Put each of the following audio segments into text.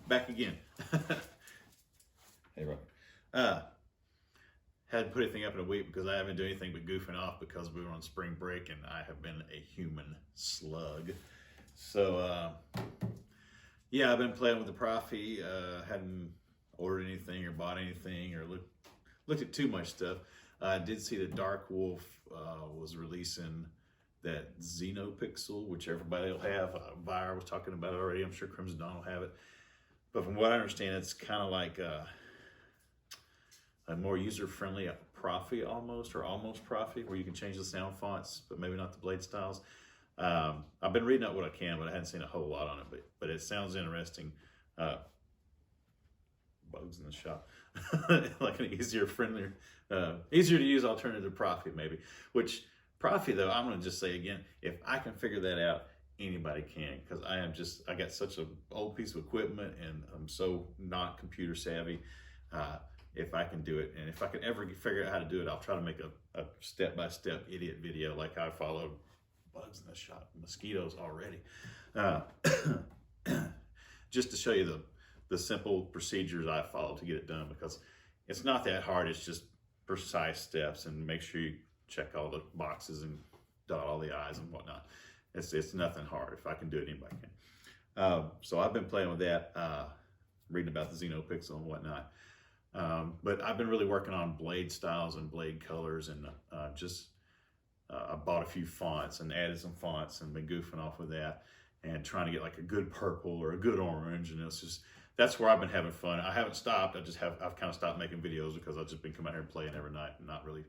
back again. Hey, Rob. Hadn't put anything up in a week because I haven't done anything but goofing off because we were on spring break and I have been a human slug. So, yeah, I've been playing with the Proffie. Hadn't ordered anything or bought anything or looked at too much stuff. I did see that Dark Wolf was releasing that Xenopixel, which everybody will have. Vire was talking about it already. I'm sure Crimson Dawn will have it. But from what I understand, it's kind of like a more user-friendly Proffie almost, or almost Proffie, where you can change the sound fonts, but maybe not the blade styles. I've been reading up what I can, but I hadn't seen a whole lot on it. But it sounds interesting. Bugs in the shop. Like an easier to use alternative to Proffie maybe. Which Proffie though, I'm gonna just say again, if I can figure that out, anybody can, because I got such an old piece of equipment and I'm so not computer savvy. If I can do it, and if I can ever figure out how to do it, I'll try to make a step-by-step idiot video like I followed bugs in the shop, mosquitoes already. Just to show you the simple procedures I follow to get it done, because it's not that hard. It's just precise steps, and make sure you check all the boxes and dot all the I's and whatnot. It's nothing hard. If I can do it, anybody can. So I've been playing with that, reading about the Xenopixel and whatnot. But I've been really working on blade styles and blade colors, and I bought a few fonts and added some fonts and been goofing off with that and trying to get like a good purple or a good orange, and that's where I've been having fun. I haven't stopped. I've kind of stopped making videos because I've just been coming out here and playing every night and not really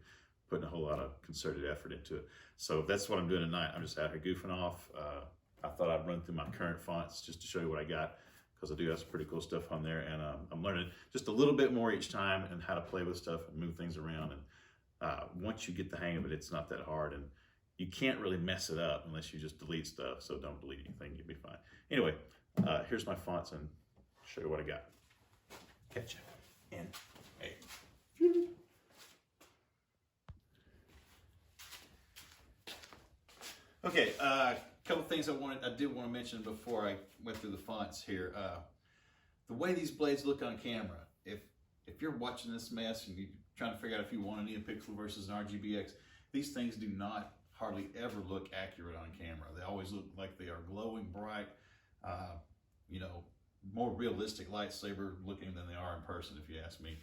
putting a whole lot of concerted effort into it. So that's what I'm doing tonight. I'm just out here goofing off. I thought I'd run through my current fonts just to show you what I got, because I do have some pretty cool stuff on there, and I'm learning just a little bit more each time and how to play with stuff and move things around. And once you get the hang of it, it's not that hard, and you can't really mess it up unless you just delete stuff. So don't delete anything, you'll be fine. Anyway, here's my fonts and show you what I got. Catch you in a few. Okay, a couple things I did want to mention before I went through the fonts here. The way these blades look on camera, if you're watching this mess and you're trying to figure out if you want a NeoPixel versus an RGBX, these things do not hardly ever look accurate on camera. They always look like they are glowing bright, more realistic lightsaber looking than they are in person, if you ask me.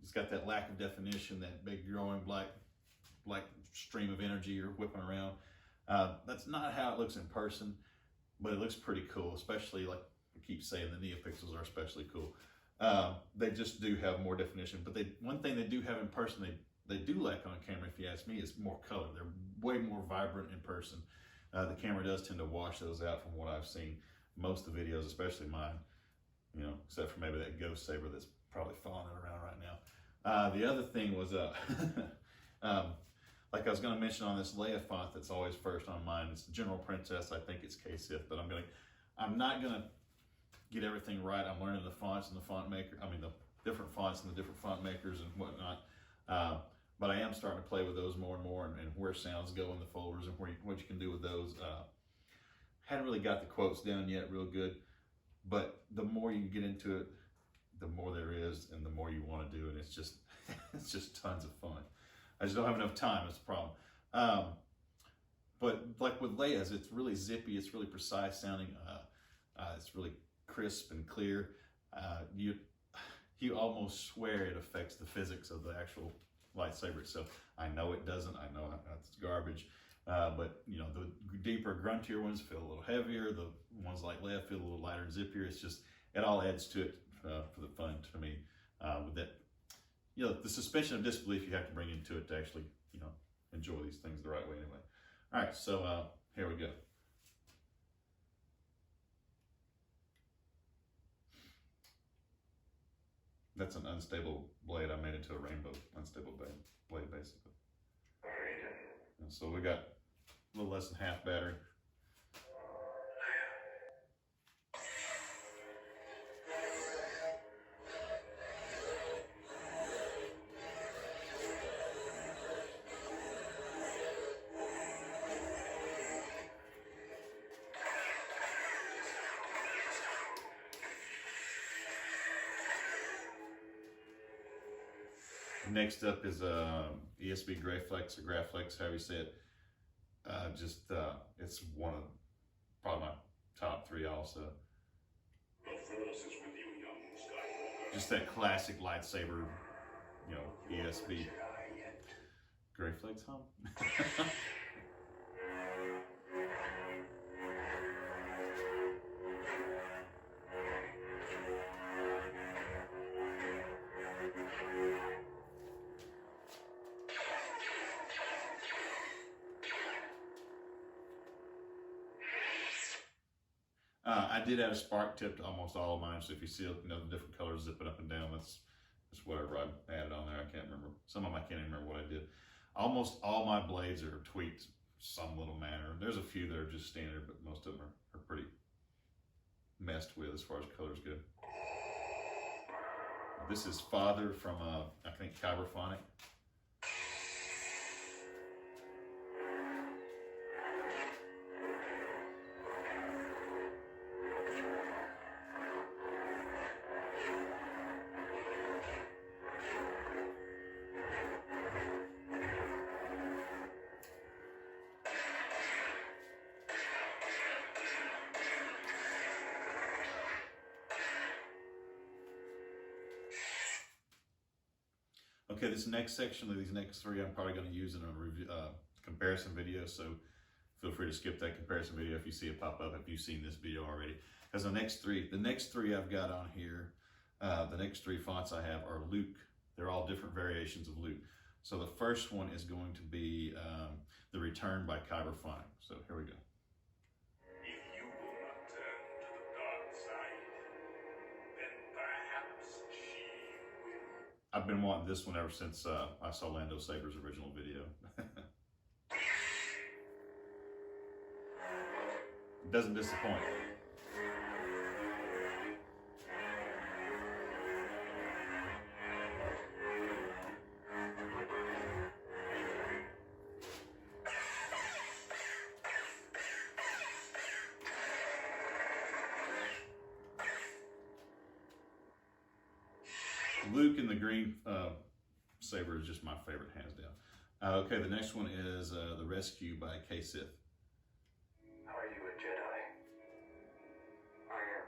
It's got that lack of definition, that big growing black stream of energy you're whipping around. That's not how it looks in person, but it looks pretty cool, especially, like I keep saying, the NeoPixels are especially cool. They just do have more definition, but one thing they do have in person, they do lack on camera, if you ask me, is more color. They're way more vibrant in person. The camera does tend to wash those out from what I've seen. Most of the videos, especially mine, except for maybe that Ghost Saber that's probably falling around right now. The other thing was, like I was going to mention on this Leia font that's always first on mine, it's the General Princess. I think it's KSith, but I'm not gonna get everything right. I'm learning the fonts and the different fonts and the different font makers and whatnot. But I am starting to play with those more and more, and where sounds go in the folders and what you can do with those. Hadn't really got the quotes down yet real good, but the more you get into it, the more there is and the more you want to do, and it's just tons of fun. I just don't have enough time, that's the problem. But like with Leia's, it's really zippy, it's really precise sounding, it's really crisp and clear. You almost swear it affects the physics of the actual lightsaber itself. I know it doesn't, I know it's garbage, but the deeper, gruntier ones feel a little heavier, the ones like Leia feel a little lighter and zippier. It all adds to it for the fun to me, with that. The suspension of disbelief you have to bring into it to actually, enjoy these things the right way anyway. All right, so here we go. That's an unstable blade. I made into a rainbow unstable blade basically. And so we got a little less than half battery. Next up is ESB Grayflex or Graflex, however you say it. It's one of probably my top 3 also. The Force is with you, young Skywalker. Just that classic lightsaber, you know, ESB. Grayflex, huh? I did add a spark tip to almost all of mine, so if you see, you know, the different colors zipping up and down, that's whatever I added on there. I can't remember. Some of them I can't even remember what I did. Almost all my blades are tweaked some little manner. There's a few that are just standard, but most of them are pretty messed with as far as colors go. This is Father from, I think, Kyberphonic. Okay, this next section of these next 3 I'm probably going to use in a review, comparison video, so feel free to skip that comparison video if you see it pop up, if you've seen this video already. Because the next three I've got on here, the next 3 fonts I have are Luke. They're all different variations of Luke. So the first one is going to be The Return by Kyberphonic. So here we go. If you will not turn to the dark side, then perhaps she will. I've been wanting this one ever since I saw Lando Saber's original video. It doesn't disappoint. Luke in the green saber is just my favorite, hands down. Okay, the next one is The Rescue by KSith. Are you a Jedi? I am.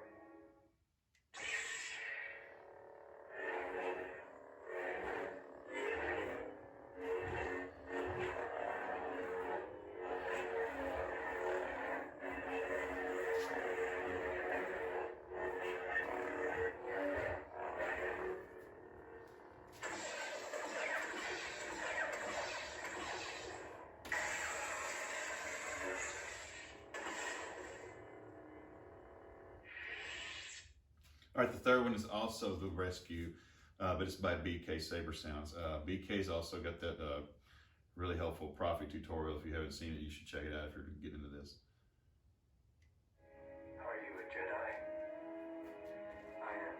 All right, the third one is also The Rescue, but it's by BK Saber Sounds. BK's also got that really helpful Proffie tutorial. If you haven't seen it, you should check it out if you're getting into this. Are you a Jedi? I am.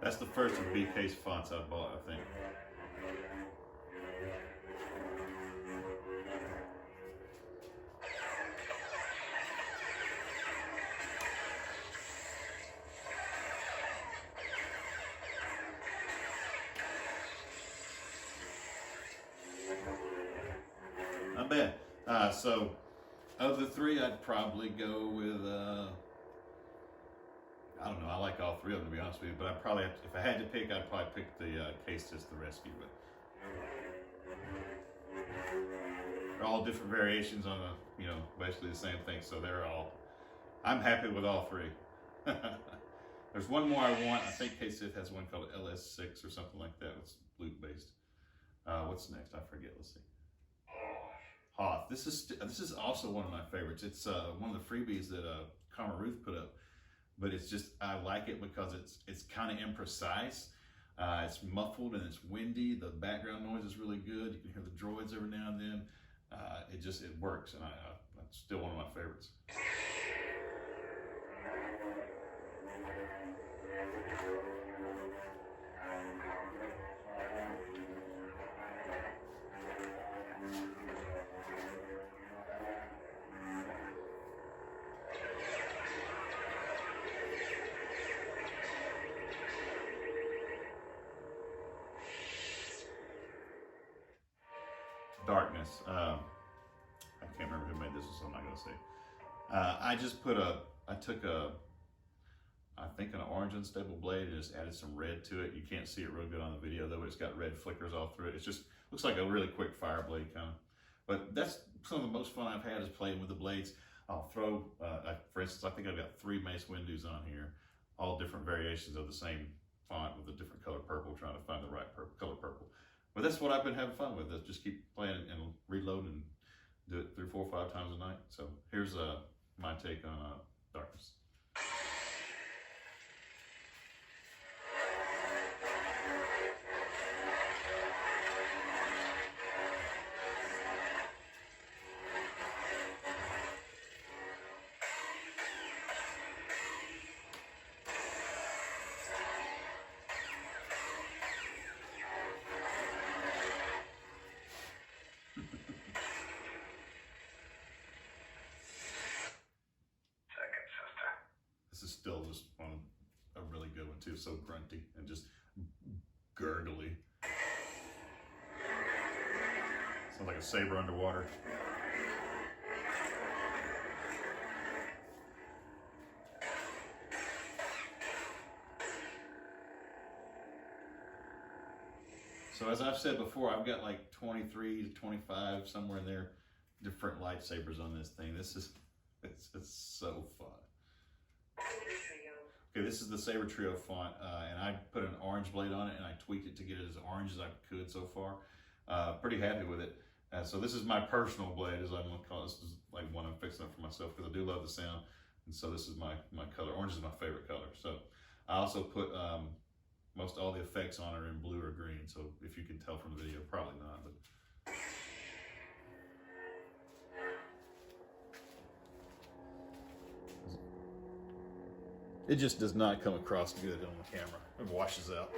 That's the first of BK's fonts I bought, I think. Not bad. So, of the 3, I'd probably go with, I don't know, I like all 3 of them, to be honest with you, but I'd probably have to, if I had to pick, I'd probably pick the KSith The Rescue. But they're all different variations on a, you know, basically the same thing, so I'm happy with all 3. There's one more I want. I think KSith has one called LS6 or something like that. It's Luke based. What's next? I forget. Let's see. Hoth. This is also one of my favorites. It's one of the freebies that Ruth put up. But it's just, I like it because it's kind of imprecise. It's muffled and it's windy. The background noise is really good. You can hear the droids every now and then. It works, and it's still one of my favorites. darkness. I can't remember who made this, so I'm not going to say. I just put I took I think an orange unstable blade and just added some red to it. You can't see it real good on the video though, but it's got red flickers all through it. It just looks like a really quick fire blade kind of. But that's some of the most fun I've had is playing with the blades. I'll throw, for instance, I think I've got 3 Mace Windows on here, all different variations of the same font with a different color purple, trying to find the right color purple. But that's what I've been having fun with, is just keep playing and reload and do it 3, 4, 5 times a night. So here's my take on darkness. This is still just a really good one too. So grunty and just gurgly. Sounds like a saber underwater. So as I've said before, I've got like 23 to 25, somewhere in there, different lightsabers on this thing. It's so fun. Okay, this is the Saber Trio font, and I put an orange blade on it, and I tweaked it to get it as orange as I could so far. Pretty happy with it. So this is my personal blade, as I'm going to call it. This is like one I'm fixing up for myself because I do love the sound. And so this is my color. Orange is my favorite color. So I also put most all the effects on are in blue or green. So if you can tell from the video, probably not. But it just does not come across good on the camera. It washes out.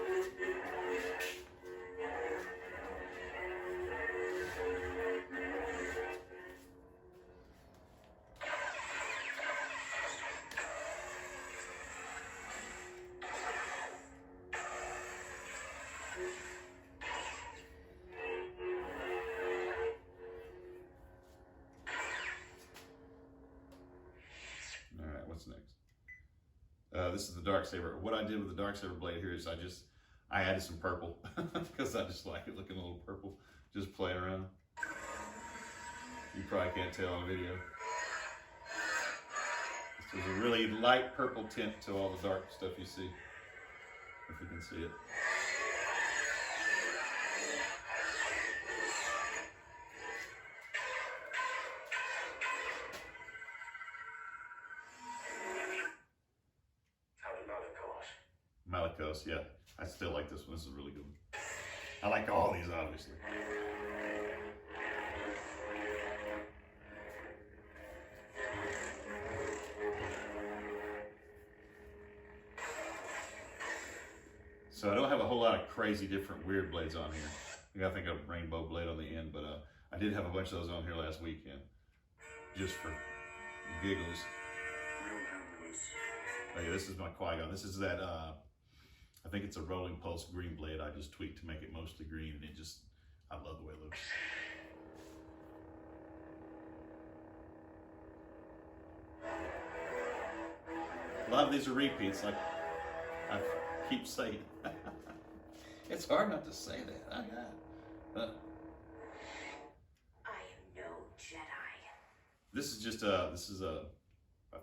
All right, what's next? This is the Darksaber. What I did with the Darksaber blade here is I added some purple because I just like it looking a little purple, just playing around. You probably can't tell on video. There's a really light purple tint to all the dark stuff you see, if you can see it. Malicos, yeah. I still like this one. This is a really good one. I like all these, obviously. So I don't have a whole lot of crazy different weird blades on here. I think a rainbow blade on the end, but I did have a bunch of those on here last weekend, just for giggles. Oh yeah, this is my Qui-Gon. This is that, I think it's a rolling pulse green blade I just tweaked to make it mostly green, and I love the way it looks. A lot of these are repeats, like I keep saying. It's hard not to say that. I am no Jedi. This is just I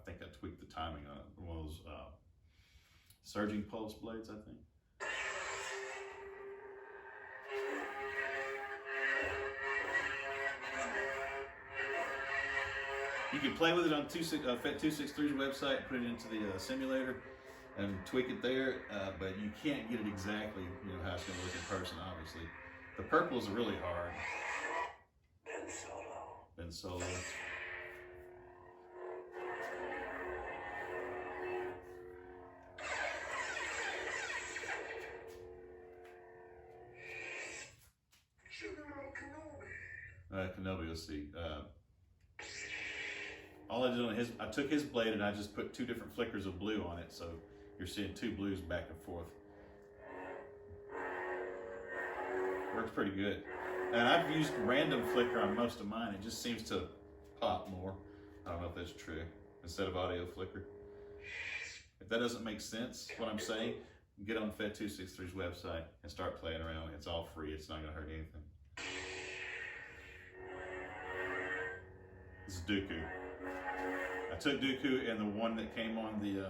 think I tweaked the timing on it. One of those surging pulse blades, I think. You can play with it on FET263's website, put it into the simulator, and tweak it there, but you can't get it exactly, how it's going to look in person, obviously. The purples are really hard. Ben Solo. Kenobi, let's see. All I did on I took his blade and I just put 2 different flickers of blue on it, so you're seeing 2 blues back and forth. Works pretty good. And I've used random flicker on most of mine. It just seems to pop more. I don't know if that's true. Instead of audio flicker. If that doesn't make sense, what I'm saying, get on Fed263's website and start playing around. It's all free. It's not going to hurt anything. This is Dooku. I took Dooku and the one that came on the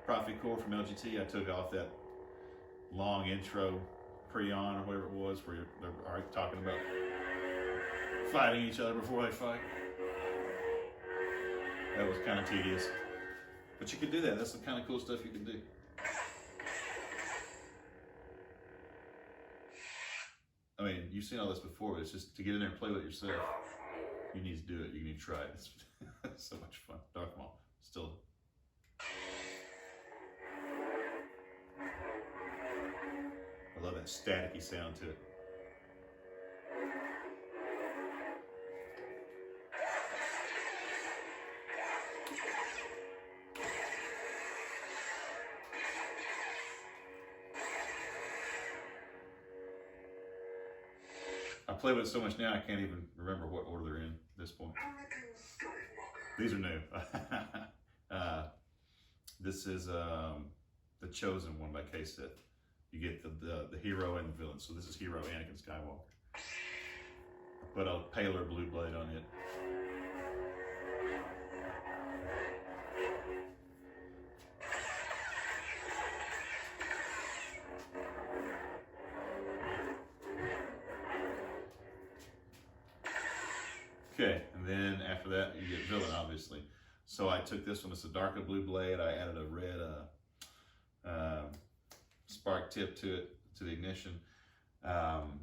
Proffie core from LGT. I took off that long intro pre-on or whatever it was where they're already talking about fighting each other before they fight. That was kind of tedious. But you could do that. That's the kind of cool stuff you can do. I mean, you've seen all this before, but it's just to get in there and play with it yourself. You need to do it. You need to try it. It's so much fun. Darth Maul. Still. I love that staticky sound to it. I play with it so much now I can't even remember what order they're in at this point. These are new. This is the Chosen One by KSith. You get the hero and the villain. So this is hero Anakin Skywalker. I put a paler blue blade on it. Okay, and then after that you get villain, obviously. So I took this one, it's a darker blue blade. I added a red spark tip to it, to the ignition, and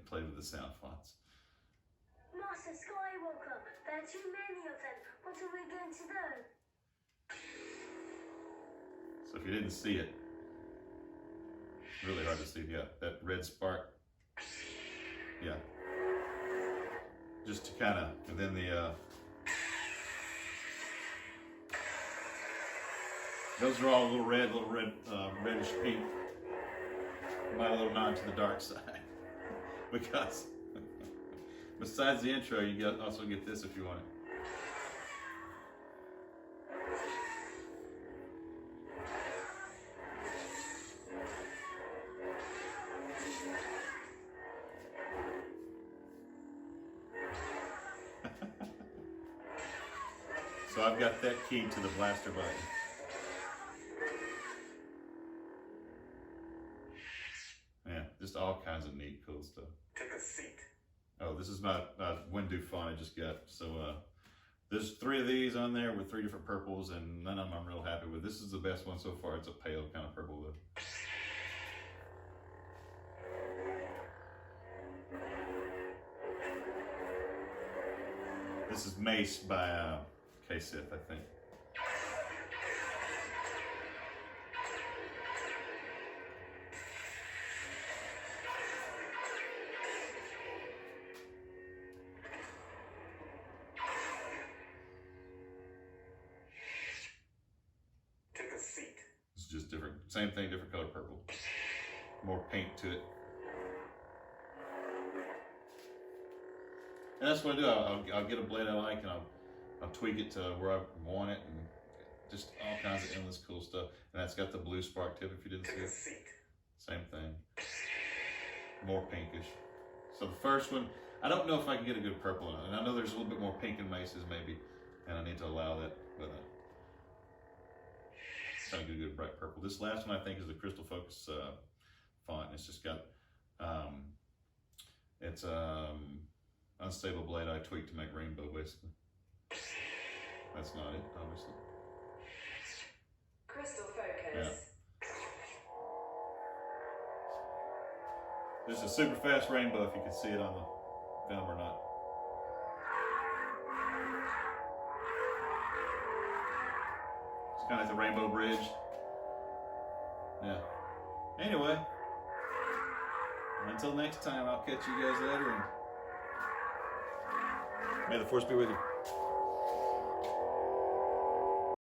played with the sound fonts. Master Skywalker, there are too many of them. What are we going to do? So if you didn't see it, really hard to see, yeah, that red spark, yeah. Just to kind of, and then the, those are all a little red, reddish pink. My little nod to the dark side. Because besides the intro, you also get this if you want it. So I've got that key to the blaster button. Yeah, just all kinds of neat, cool stuff. Take a seat. Oh, this is my Windu font I just got. So there's 3 of these on there with 3 different purples, and none of them I'm real happy with. This is the best one so far. It's a pale kind of purple though. This is Mace by KSith, I think. Take a seat. It's just different, same thing, different color purple. More paint to it. And that's what I do. I'll get a blade I like and I'll tweak it to where I want it, and just all kinds of endless cool stuff. And that's got the blue spark tip if you didn't see Take a it. seat. Same thing. More pinkish. So the first one, I don't know if I can get a good purple on it. And I know there's a little bit more pink in Mace's maybe, and I need to allow that, but trying to get a good bright purple. This last one I think is the Crystal Focus font. It's just got, it's unstable blade I tweaked to make rainbow basically. That's not it, obviously. Crystal Focus. Yeah. There's a super fast rainbow if you can see it on the film or not. It's kind of like the Rainbow Bridge. Yeah. Anyway, until next time, I'll catch you guys later, and may the force be with you.